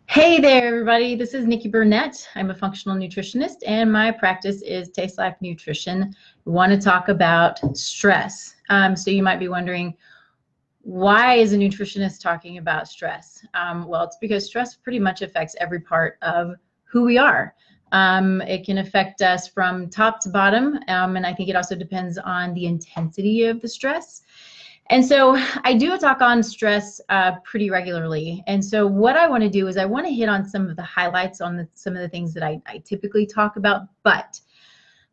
Hey there, everybody. This is Nikki Burnett. I'm a functional nutritionist, and my practice is Taste Life Nutrition. We want to talk about stress. So you might be wondering, why is a nutritionist talking about stress? Well, it's because stress pretty much affects every part of who we are. It can affect us from top to bottom, and I think it also depends on the intensity of the stress. And so I do a talk on stress pretty regularly. And so what I want to do is I want to hit on some of the highlights on some of the things that I typically talk about, but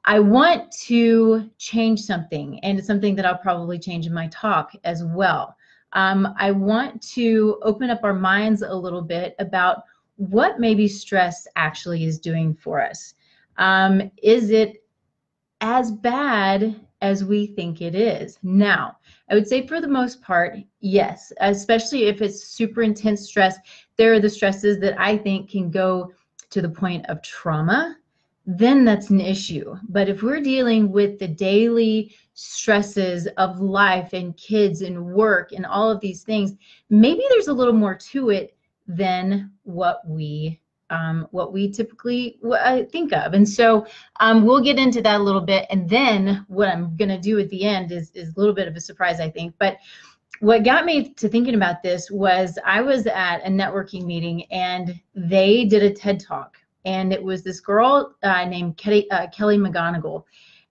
I want to change something, and it's something that I'll probably change in my talk as well. I want to open up our minds a little bit about what maybe stress actually is doing for us. Is it as bad as we think it is? Now, I would say for the most part, yes, especially if it's super intense stress. There are the stresses that I think can go to the point of trauma, then that's an issue. But if we're dealing with the daily stresses of life and kids and work and all of these things, maybe there's a little more to it than what we typically think of. And so we'll get into that a little bit. And then what I'm going to do at the end is a little bit of a surprise, I think. But what got me to thinking about this was I was at a networking meeting, and they did a TED Talk. And it was this girl named Kelly McGonigal.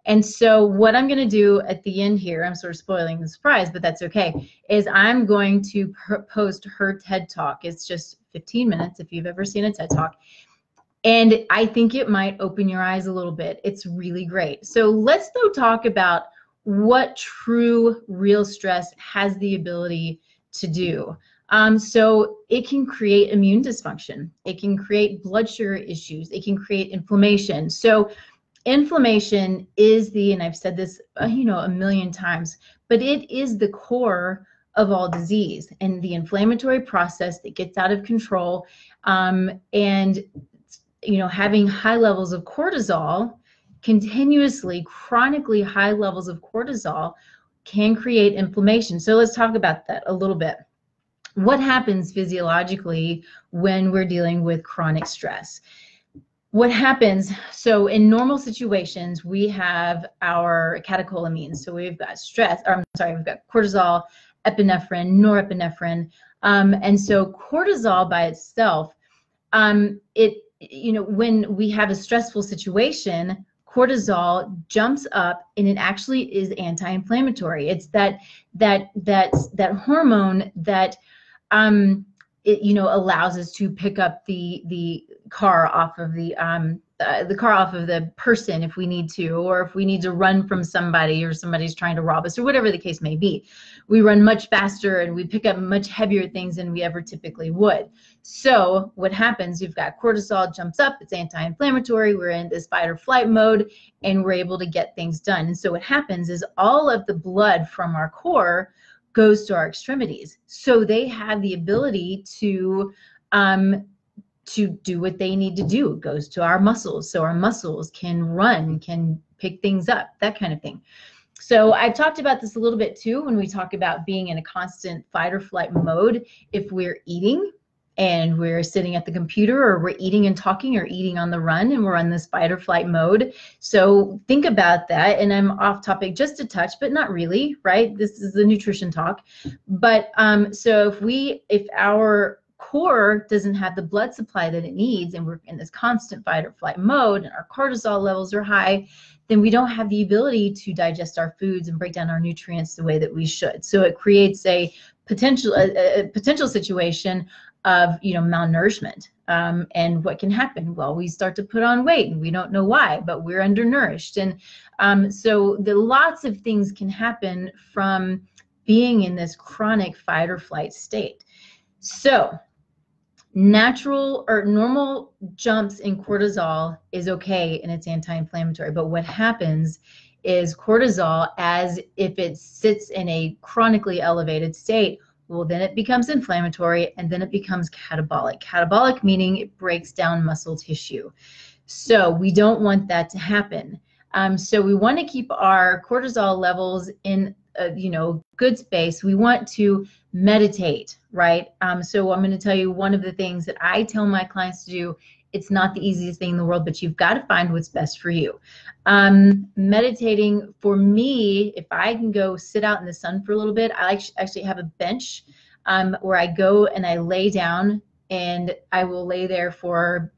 And so what I'm going to do at the end here, I'm sort of spoiling the surprise, but that's okay, is I'm going to post her TED Talk. It's just 15 minutes if you've ever seen a TED Talk. And I think it might open your eyes a little bit. It's really great. So let's though talk about what true real stress has the ability to do. So it can create immune dysfunction. It can create blood sugar issues. It can create inflammation. So inflammation is and I've said this, a million times, but it is the core of all disease, and the inflammatory process that gets out of control, and having high levels of cortisol, continuously, chronically high levels of cortisol can create inflammation. So let's talk about that a little bit. What happens physiologically when we're dealing with chronic stress? What happens, so in normal situations, we have our catecholamines. So we've got we've got cortisol, epinephrine, norepinephrine. And so cortisol by itself, when we have a stressful situation, cortisol jumps up, and it actually is anti-inflammatory. It's that hormone that allows us to pick up the car off of the car off of the person if we need to, or if we need to run from somebody, or somebody's trying to rob us, or whatever the case may be. We run much faster and we pick up much heavier things than we ever typically would. So what happens, you've got cortisol jumps up, it's anti-inflammatory, we're in this fight or flight mode, and we're able to get things done. And so what happens is all of the blood from our core goes to our extremities. So they have the ability to do what they need to do. It goes to our muscles. So our muscles can run, can pick things up, that kind of thing. So I've talked about this a little bit too when we talk about being in a constant fight or flight mode. If we're eating and we're sitting at the computer, or we're eating and talking, or eating on the run, and we're on this fight or flight mode. So think about that. And I'm off topic just a touch, but not really, right? This is the nutrition talk. But so if our core doesn't have the blood supply that it needs, and we're in this constant fight or flight mode, and our cortisol levels are high, then we don't have the ability to digest our foods and break down our nutrients the way that we should. So it creates a potential situation of malnourishment. And what can happen? Well, we start to put on weight, and we don't know why, but we're undernourished. And so lots of things can happen from being in this chronic fight or flight state. So natural or normal jumps in cortisol is okay, and it's anti-inflammatory. But what happens is cortisol, as if it sits in a chronically elevated state, well, then it becomes inflammatory, and then it becomes catabolic. Catabolic meaning it breaks down muscle tissue. So we don't want that to happen. So we want to keep our cortisol levels in good space. We want to meditate, right? So I'm going to tell you one of the things that I tell my clients to do. It's not the easiest thing in the world, but you've got to find what's best for you. Meditating for me, if I can go sit out in the sun for a little bit, I actually have a bench where I go and I lay down, and I will lay there for,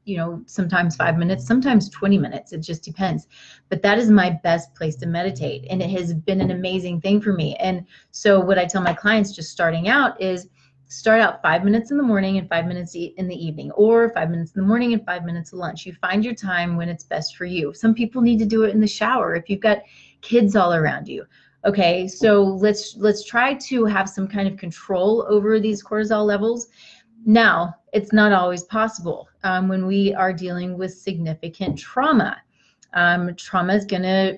sometimes 5 minutes, sometimes 20 minutes. It just depends. But that is my best place to meditate. And it has been an amazing thing for me. And so what I tell my clients just starting out is start out 5 minutes in the morning and 5 minutes in the evening, or 5 minutes in the morning and 5 minutes at lunch. You find your time when it's best for you. Some people need to do it in the shower if you've got kids all around you. Okay, so let's try to have some kind of control over these cortisol levels. Now, it's not always possible when we are dealing with significant trauma. Trauma is going to,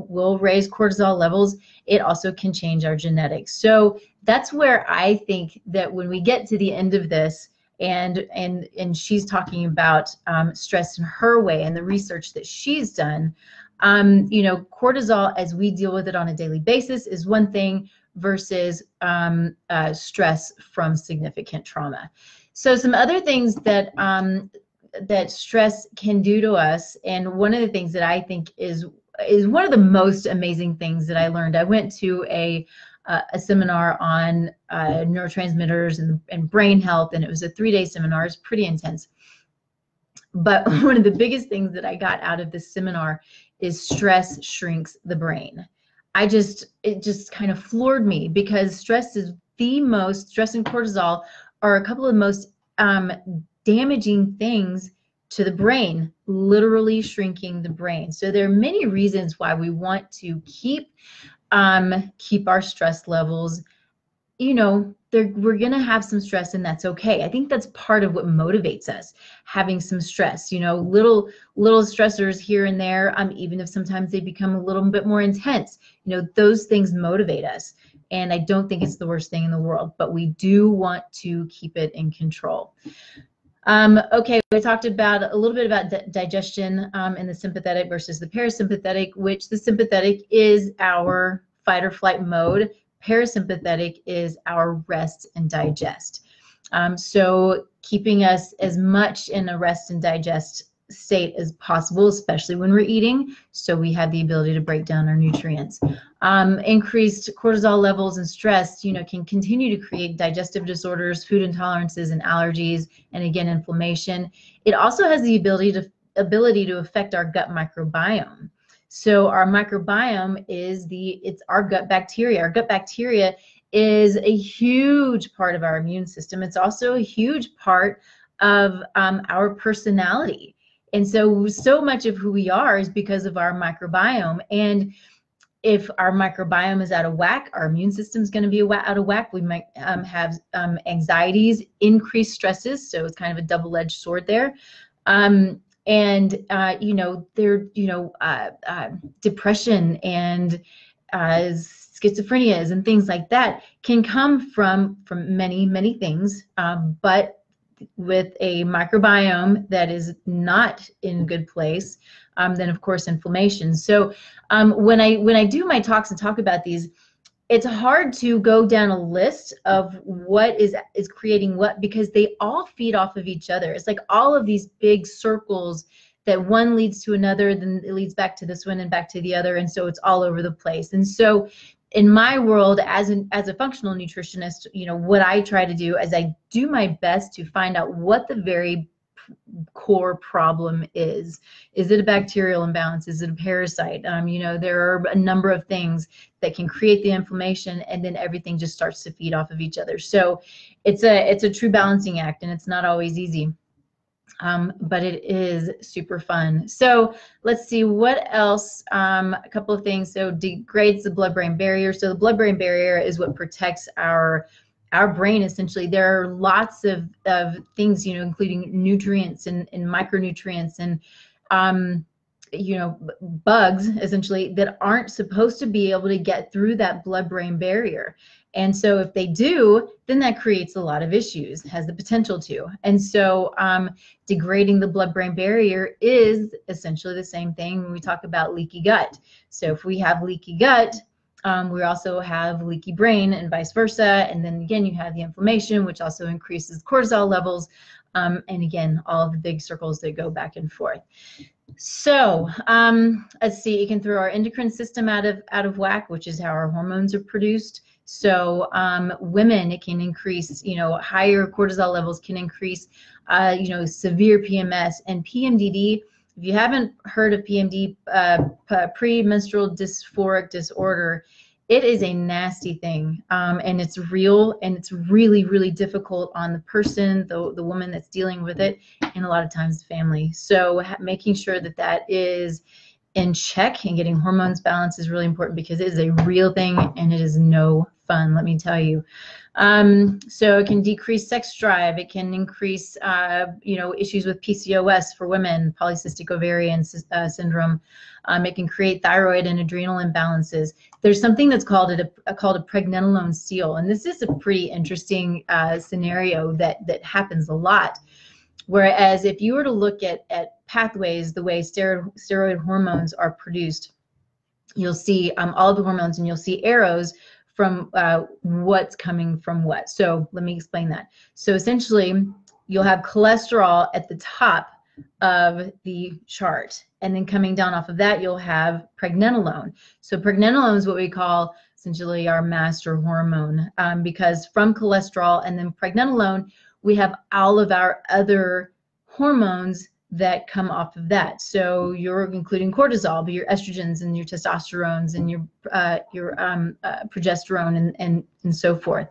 will raise cortisol levels. It also can change our genetics. So that's where I think that when we get to the end of this, and she's talking about stress in her way and the research that she's done, cortisol as we deal with it on a daily basis is one thing versus stress from significant trauma. So some other things that that stress can do to us, and one of the things that I think is one of the most amazing things that I learned. I went to a seminar on neurotransmitters and brain health, and it was a 3-day seminar. It's pretty intense. But one of the biggest things that I got out of this seminar is stress shrinks the brain. It just kind of floored me, because stress and cortisol are a couple of the most damaging things to the brain, literally shrinking the brain. So there are many reasons why we want to keep our stress levels. We're going to have some stress, and that's okay. I think that's part of what motivates us, having some stress, little stressors here and there, even if sometimes they become a little bit more intense, those things motivate us. And I don't think it's the worst thing in the world, but we do want to keep it in control. Okay, we talked about a little bit about digestion and the sympathetic versus the parasympathetic, which the sympathetic is our fight or flight mode. Parasympathetic is our rest and digest. So keeping us as much in a rest and digest state as possible, especially when we're eating, so we have the ability to break down our nutrients. Increased cortisol levels and stress, can continue to create digestive disorders, food intolerances, and allergies, and again, inflammation. It also has the ability to affect our gut microbiome. So our microbiome it's our gut bacteria. Our gut bacteria is a huge part of our immune system. It's also a huge part of our personality. And so much of who we are is because of our microbiome. And if our microbiome is out of whack, our immune system is going to be out of whack. We might have anxieties, increased stresses. So it's kind of a double-edged sword there. Depression and schizophrenias and things like that can come from many, many things, but with a microbiome that is not in a good place, then of course inflammation. So when I do my talks and talk about these, it's hard to go down a list of what is creating what, because they all feed off of each other. It's like all of these big circles that one leads to another, then it leads back to this one and back to the other, and so it's all over the place. And so in my world, as a functional nutritionist, what I try to do is I do my best to find out what the very core problem is. Is it a bacterial imbalance? Is it a parasite? There are a number of things that can create the inflammation, and then everything just starts to feed off of each other. So it's a true balancing act, and it's not always easy. But it is super fun. So let's see what else. A couple of things. So degrades the blood-brain barrier. So the blood-brain barrier is what protects our brain, essentially. There are lots of things, including nutrients and micronutrients and bugs, essentially, that aren't supposed to be able to get through that blood-brain barrier. And so if they do, then that creates a lot of issues, has the potential to. And so degrading the blood-brain barrier is essentially the same thing when we talk about leaky gut. So if we have leaky gut, We also have leaky brain and vice versa. And then again, you have the inflammation, which also increases cortisol levels. And again, all of the big circles that go back and forth. So let's see, it can throw our endocrine system out of whack, which is how our hormones are produced. So women, it can increase, higher cortisol levels can increase, severe PMS and PMDD. If you haven't heard of PMD, premenstrual dysphoric disorder, it is a nasty thing, and it's real, and it's really, really difficult on the person, the woman that's dealing with it, and a lot of times the family. So making sure that that is in check and getting hormones balanced is really important, because it is a real thing and it is no fun, let me tell you. So it can decrease sex drive. It can increase, issues with PCOS for women, polycystic ovarian syndrome. It can create thyroid and adrenal imbalances. There's something that's called a pregnenolone steal, and this is a pretty interesting scenario that happens a lot. Whereas if you were to look at pathways, the way steroid hormones are produced, you'll see all of the hormones, and you'll see arrows from what's coming from what. So let me explain that. So essentially, you'll have cholesterol at the top of the chart, and then coming down off of that, you'll have pregnenolone. So pregnenolone is what we call essentially our master hormone, because from cholesterol and then pregnenolone, we have all of our other hormones that come off of that. So you're including cortisol, but your estrogens and your testosterones and your progesterone and so forth.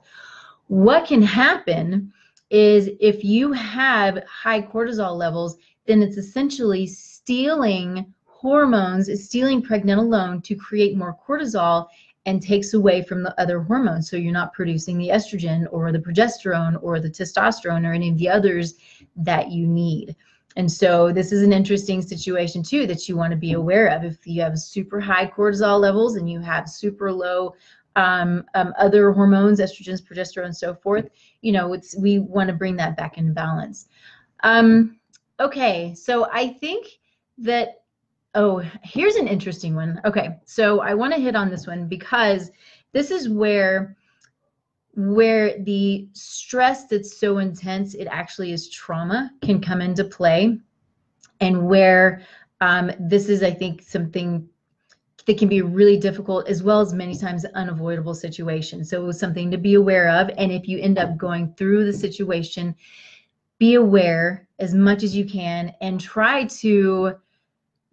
What can happen is if you have high cortisol levels, then it's essentially stealing hormones, it's stealing pregnenolone to create more cortisol, and takes away from the other hormones. So you're not producing the estrogen or the progesterone or the testosterone or any of the others that you need. And so this is an interesting situation too that you want to be aware of. If you have super high cortisol levels and you have super low other hormones, estrogens, progesterone, and so forth, we want to bring that back in balance. Okay, so I think that, here's an interesting one. Okay, so I want to hit on this one because this is where the stress that's so intense, it actually is trauma, can come into play, and where this is, I think, something that can be really difficult, as well as many times an unavoidable situation. So it was something to be aware of. And if you end up going through the situation, be aware as much as you can and try to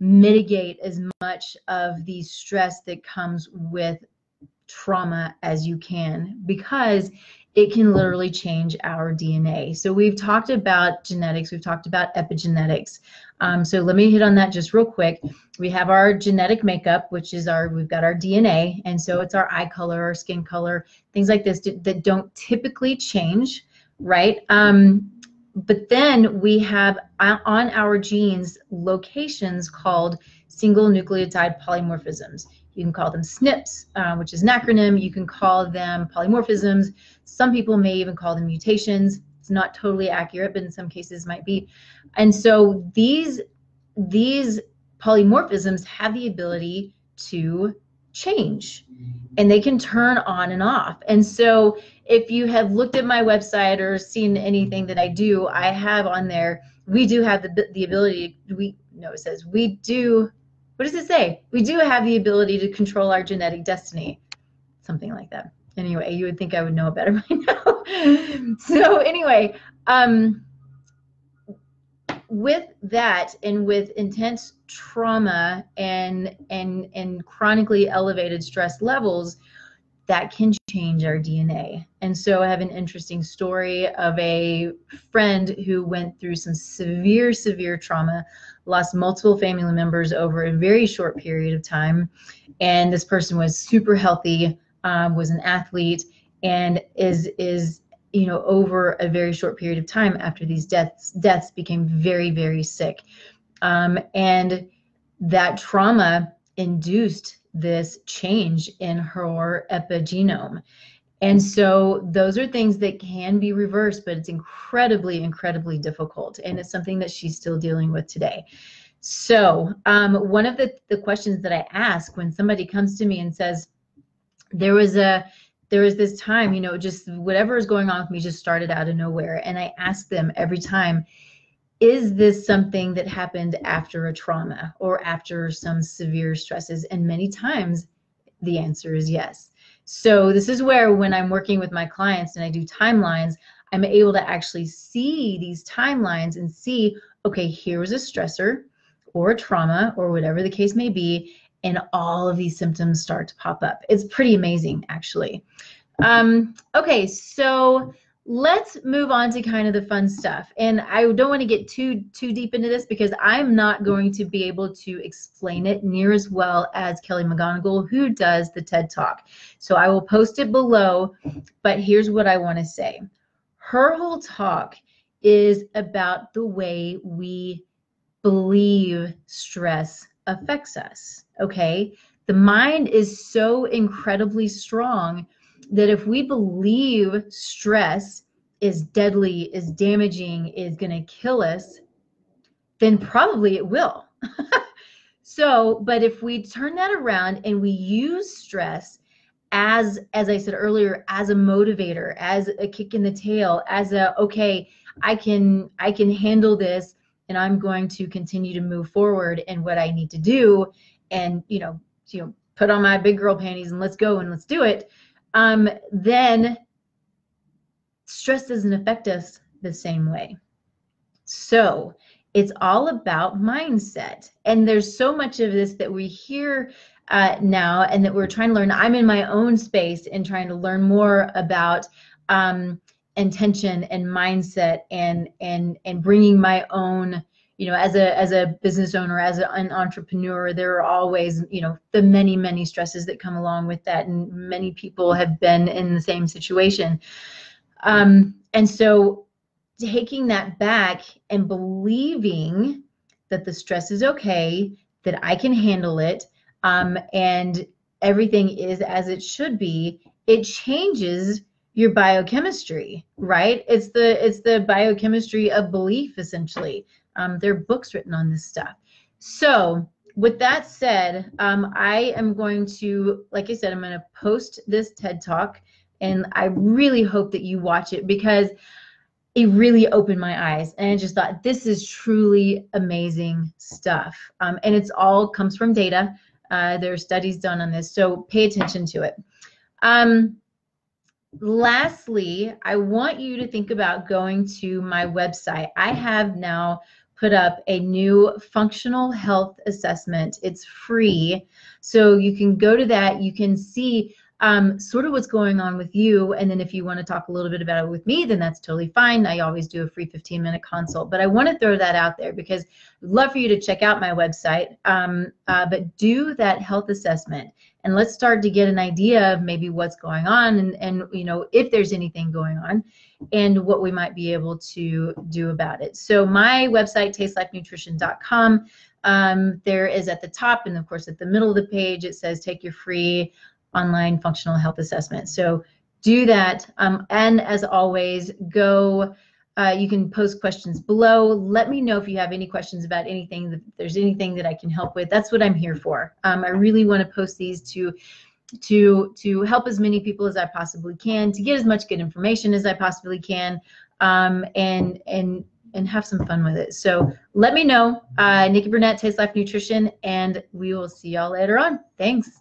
mitigate as much of the stress that comes with trauma as you can, because it can literally change our DNA. So we've talked about genetics, we've talked about epigenetics. So let me hit on that just real quick. We have our genetic makeup, which is we've got our DNA, and so it's our eye color, our skin color, things like this that don't typically change, right? But then we have on our genes locations called single nucleotide polymorphisms. You can call them SNPs, which is an acronym. You can call them polymorphisms. Some people may even call them mutations. It's not totally accurate, but in some cases might be. And so these polymorphisms have the ability to change, and they can turn on and off. And so if you have looked at my website or seen anything that I do, I have on there, we do have the ability, it says we do, what does it say? We do have the ability to control our genetic destiny, something like that. Anyway, you would think I would know it better by now. So anyway, with that, and with intense trauma and chronically elevated stress levels, that can change our DNA. And so I have an interesting story of a friend who went through some severe trauma, lost multiple family members over a very short period of time. And this person was super healthy, was an athlete, and is over a very short period of time after these deaths became very sick. And that trauma induced this change in her epigenome. And so those are things that can be reversed, but it's incredibly difficult. And it's something that she's still dealing with today. So one of the questions that I ask when somebody comes to me and says, there was this time, you know, just whatever is going on with me just started out of nowhere. And I asked them every time, is this something that happened after a trauma or after some severe stresses? And many times the answer is yes. So this is where, when I'm working with my clients and I do timelines, I'm able to actually see these timelines and see, okay, here was a stressor or a trauma or whatever the case may be, and all of these symptoms start to pop up. It's pretty amazing, actually. Okay, so let's move on to kind of the fun stuff. And I don't want to get too deep into this because I'm not going to be able to explain it near as well as Kelly McGonigal, who does the TED Talk. So I will post it below, but here's what I want to say. Her whole talk is about the way we believe stress affects us, okay? The mind is so incredibly strong that if we believe stress is deadly, is damaging, is going to kill us, then probably it will. So, but if we turn that around and we use stress as I said earlier, as a motivator, as a kick in the tail, as a, okay, I can handle this, and I'm going to continue to move forward in what I need to do, and you know, put on my big girl panties and let's go and let's do it. Then stress doesn't affect us the same way. So it's all about mindset. And there's so much of this that we hear now and that we're trying to learn. I'm in my own space and trying to learn more about intention and mindset and bringing my own, you know, as a business owner, as an entrepreneur, there are always, you know, the many stresses that come along with that. And many people have been in the same situation. And so taking that back and believing that the stress is okay, that I can handle it, and everything is as it should be, it changes your biochemistry, right? It's the biochemistry of belief, essentially. There are books written on this stuff. So with that said, I am going to, like I said, I'm going to post this TED Talk, and I really hope that you watch it because it really opened my eyes, and I just thought, this is truly amazing stuff. And it's all comes from data. There are studies done on this, so pay attention to it. Lastly, I want you to think about going to my website. I have now put up a new functional health assessment. It's free, so you can go to that. You can see sort of what's going on with you, and then if you want to talk a little bit about it with me, then that's totally fine. I always do a free 15-minute consult, but I want to throw that out there because I'd love for you to check out my website, but do that health assessment, and let's start to get an idea of maybe what's going on, and you know, if there's anything going on, and what we might be able to do about it. So my website, tastelifenutrition.com, there is at the top, and of course at the middle of the page, it says take your free online functional health assessment. So do that. And as always, go, you can post questions below. Let me know if you have any questions about anything, if there's anything that I can help with. That's what I'm here for. I really want to post these to help as many people as I possibly can, to get as much good information as I possibly can, and have some fun with it. So let me know. Nikki Burnett, Taste Life Nutrition, and we will see y'all later on. Thanks.